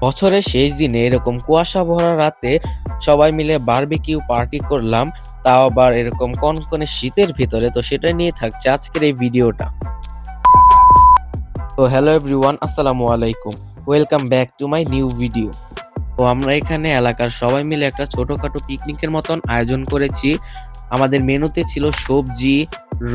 বছরের শেষ দিনে এরকম কুয়াশা ভরা রাতে সবাই মিলে বারবিকিউ পার্টি করলাম, তাও আবার এরকম কনকনে শীতের ভিতরে। তো সেটা নিয়ে থাকছে আজকের এই ভিডিওটা। তো হ্যালো এভরিওয়ান, আসসালামু আলাইকুম, welcome back to my new video. তো আমরা এখানে এলাকার সবাই মিলে একটা ছোটখাটো পিকনিকের মতন আয়োজন করেছি। আমাদের মেনুতে ছিল সবজি,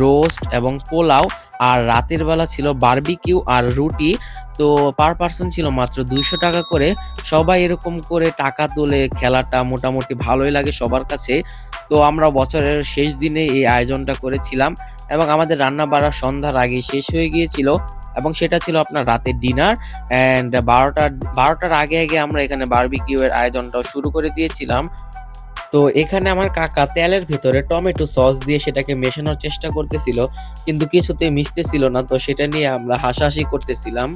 রোস্ট এবং পোলাও, আর রাতের বেলা ছিল বারবিকিউ আর রুটি। তো পার পার্সন ছিল মাত্র 200 টাকা করে। সবাই এরকম করে টাকা তুলে খেলাটা মোটামুটি ভালোই লাগে সবার কাছে। তো আমরা বছরের শেষ দিনে এই আয়োজনটা করেছিলাম এবং আমাদের রান্না বাড়া সন্ধ্যার আগে শেষ হয়ে গিয়েছিল, এবং সেটা ছিল আপনার রাতের ডিনার। অ্যান্ড 12টার আগে আগে আমরা এখানে বারবিকিউ এর আয়োজনটাও শুরু করে দিয়েছিলাম। তো এখানে আমার কাকা তেলের ভিতরে টমেটো সস দিয়ে সেটাকে মেশানোর চেষ্টা করতেছিল, কিন্তু কিছুতেই মিশতেছিল না। তো সেটা নিয়ে আমরা হাসাহাসি করতেছিলাম।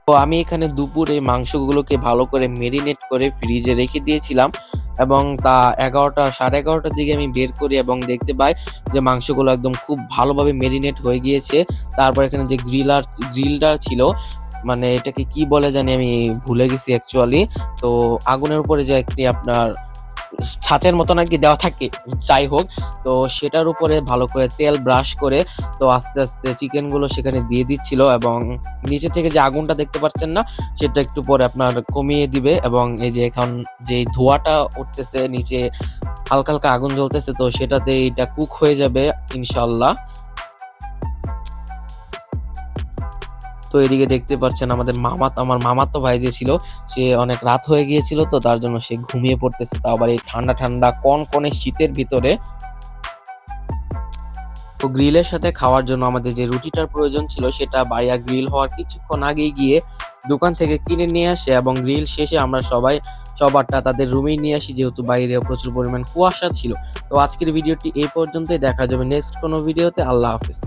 তো আমি এখানে দুপুরে মাংসগুলোকে ভালো করে মেরিনেট করে ফ্রিজে রেখে দিয়েছিলাম, এবং তা 11টা সাড়ে 11টার দিকে আমি বের করি এবং দেখতে পাই যে মাংসগুলো একদম খুব ভালোভাবে মেরিনেট হয়ে গিয়েছে। তারপর এখানে যে গ্রিলটা ছিল, মানে এটাকে কি বলে জানি আমি ভুলে গেছি অ্যাকচুয়ালি। তো আগুনের উপরে যে একটি আপনার ছাঁচের মতন আর কি দেওয়া থাকে, যাই হোক, তো সেটার উপরে ভালো করে তেল ব্রাশ করে তো আস্তে আস্তে চিকেন গুলো সেখানে দিয়ে দিচ্ছিল, এবং নিচে থেকে যে আগুনটা দেখতে পাচ্ছেন না, সেটা একটু পরে আপনার কমিয়ে দিবে। এবং এই যে এখন যে ধোঁয়াটা উঠতেছে নিচে, হালকা হালকা আগুন জ্বলতেছে, তো সেটাতে এটা কুক হয়ে যাবে ইনশাল্লাহ। তো এদিকে দেখতে পাচ্ছেন আমার মামাতো ভাই যে ছিল, সে অনেক রাত হয়ে গিয়েছিল, তো তার জন্য সে ঘুমিয়ে পড়তেছে, তাও আবার এই ঠান্ডা ঠান্ডা কনকনে শীতের ভিতরে। তো গ্রিলের সাথে খাওয়ার জন্য আমাদের যে রুটিটার প্রয়োজন ছিল, সেটা ভাইয়া গ্রিল হওয়ার কিছুক্ষণ আগেই গিয়ে দোকান থেকে কিনে নিয়ে আসে, এবং গ্রিল শেষে আমরা সবাই সবারটা তাদের রুমেই নিয়ে আসি, যেহেতু বাইরে প্রচুর পরিমাণ কুয়াশা ছিল। তো আজকের ভিডিওটি এই পর্যন্তই, দেখা যাবে নেক্সট কোনো ভিডিওতে। আল্লাহ হাফেজ।